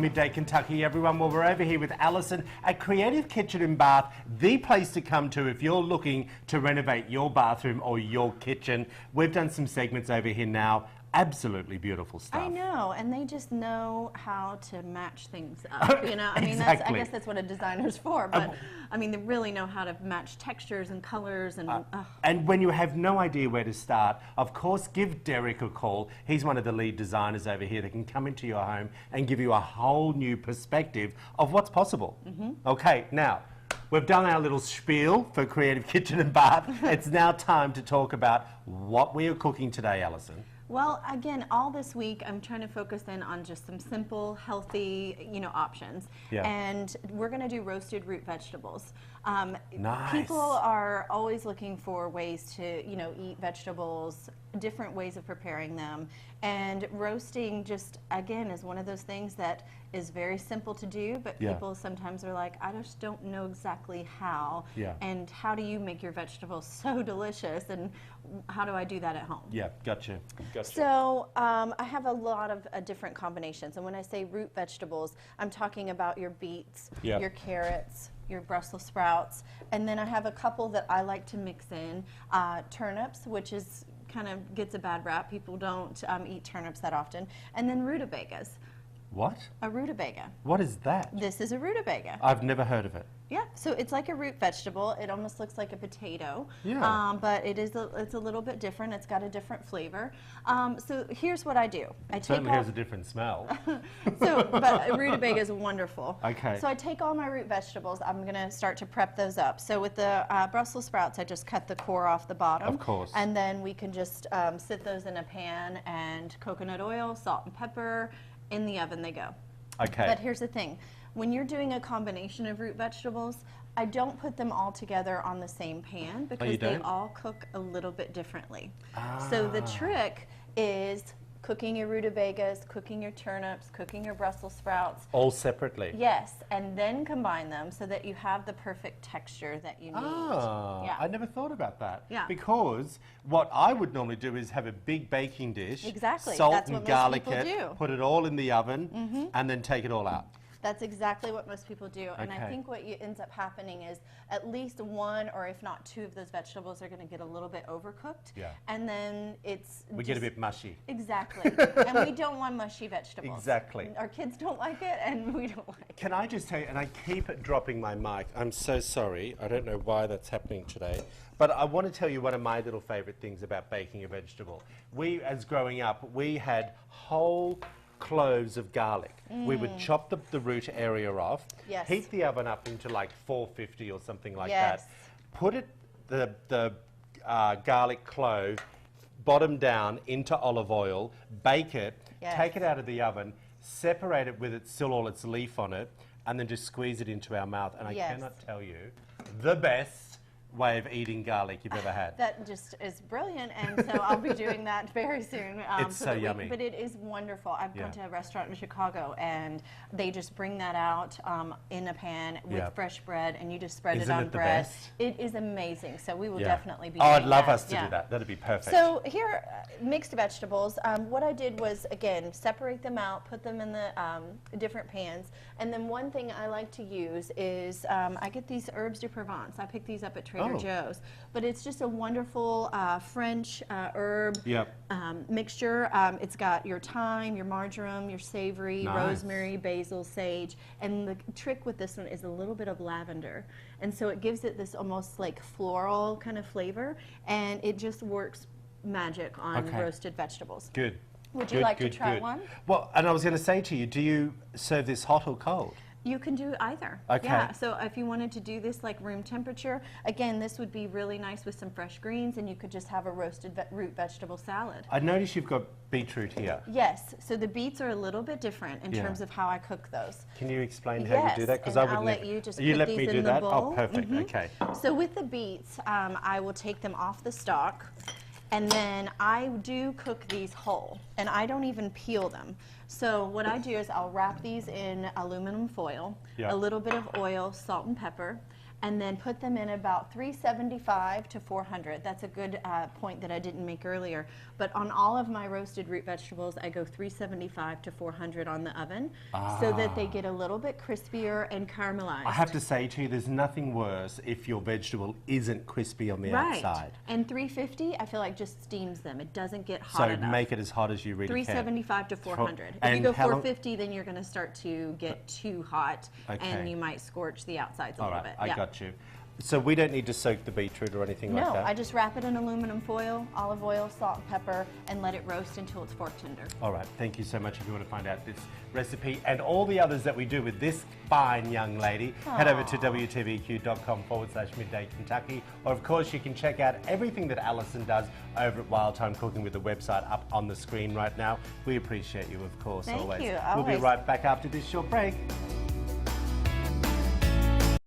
Midday, Kentucky, everyone. Well, we're over here with Alison at Creative Kitchen and Bath, the place to come to if you're looking to renovate your bathroom or your kitchen. We've done some segments over here now. Absolutely beautiful stuff. I know, and they just know how to match things up, you know? I mean, Exactly. I guess that's what a designer's for, but I mean, they really know how to match textures and colors and when you have no idea where to start, of course, give Derek a call. He's one of the lead designers over here that can come into your home and give you a whole new perspective of what's possible. Okay, now, we've done our little spiel for Creative Kitchen and Bath. It's now time to talk about what we are cooking today, Alison. Well, again, all this week, I'm trying to focus in on just some simple, healthy, options. Yeah. And we're going to do roasted root vegetables. Nice. People are always looking for ways to, eat vegetables, different ways of preparing them. And roasting just, again, is one of those things that is very simple to do, but people sometimes are like, I just don't know exactly how. Yeah. And how do you make your vegetables so delicious? And how do I do that at home? Yeah, gotcha. So I have a lot of different combinations. And when I say root vegetables, I'm talking about your beets, your carrots, your Brussels sprouts. And then I have a couple that I like to mix in. Turnips, which is kind of gets a bad rap. People don't eat turnips that often. And then rutabagas. What? A rutabaga. What is that? This is a rutabaga. I've never heard of it. Yeah, so it's like a root vegetable. It almost looks like a potato, but it's a little bit different. It's got a different flavor. So here's what I do. It certainly has a different smell. But rutabaga is wonderful. Okay. So I take all my root vegetables. I'm going to start to prep those up. So with the Brussels sprouts, I just cut the core off the bottom. Of course. And then we can just sit those in a pan and coconut oil, salt and pepper. In the oven they go. Okay. But here's the thing. When you're doing a combination of root vegetables, I don't put them all together on the same pan because they all cook a little bit differently. So the trick is cooking your rutabagas, cooking your turnips, cooking your Brussels sprouts. All separately? Yes, and then combine them so that you have the perfect texture that you need. I never thought about that. Yeah. Because what I would normally do is have a big baking dish, Exactly. salt That's and what most garlic people it, do. put it all in the oven, and then take it all out. That's exactly what most people do. And I Okay. think what ends up happening is at least one or if not two of those vegetables are going to get a little bit overcooked. Yeah. And then We get a bit mushy. Exactly. And we don't want mushy vegetables. Exactly. Our kids don't like it and we don't like it. Can I just tell you, and I keep dropping my mic, I'm so sorry, I don't know why that's happening today, but I want to tell you one of my little favourite things about baking a vegetable. We, as growing up, we had whole cloves of garlic. We would chop the root area off, heat the oven up into like 450 or something like that, put it, the garlic clove, bottom down into olive oil, bake it, take it out of the oven, separate it with still all its leaf on it, and then just squeeze it into our mouth. And I cannot tell you, the best way of eating garlic you've ever had. That just is brilliant, and so I'll be doing that very soon. It's so yummy. But it is wonderful. I've gone to a restaurant in Chicago, and they just bring that out in a pan with fresh bread, and you just spread it on bread. Best? It is amazing. So we will definitely be. Oh, doing I'd love that. us to do that. That'd be perfect. So here, mixed vegetables. What I did was again separate them out, put them in the different pans, and then one thing I like to use is I get these herbes de Provence. I pick these up at Trader Joe's, but it's just a wonderful French herb mixture. It's got your thyme, your marjoram, your savory, rosemary, basil, sage, and the trick with this one is a little bit of lavender, and so it gives it this almost like floral kind of flavor, and it just works magic on roasted vegetables. Good. Would you like to try one? Well, and I was going to say to you, do you serve this hot or cold? You can do either. Okay. Yeah, so if you wanted to do this like room temperature, again, this would be really nice with some fresh greens, and you could just have a roasted root vegetable salad. I notice you've got beetroot here. Yes, so the beets are a little bit different in terms of how I cook those. Can you explain how you do that? Because I'll let you just you put let these me in do the that? bowl. Oh, perfect. Okay. So with the beets, I will take them off the stalk. And then I do cook these whole, and I don't even peel them. So what I do is I'll wrap these in aluminum foil, a little bit of oil, salt and pepper, and then put them in about 375 to 400. That's a good point that I didn't make earlier. But on all of my roasted root vegetables, I go 375 to 400 on the oven so that they get a little bit crispier and caramelized. I have to say to you, there's nothing worse if your vegetable isn't crispy on the outside. And 350, I feel like just steams them. It doesn't get hot enough. So make it as hot as you really 375 to 400. If you go 450, then you're going to start to get too hot, and you might scorch the outsides a little bit. I got you. So we don't need to soak the beetroot or anything like that? No, I just wrap it in aluminum foil, olive oil, salt and pepper, and let it roast until it's fork tender. All right, thank you so much. If you want to find out this recipe and all the others that we do with this fine young lady, head over to wtvq.com/Midday Kentucky. Or of course, you can check out everything that Alison does over at Wild Time Cooking with the website up on the screen right now. We appreciate you, of course, Thank always. you, We'll be always. right back after this short break.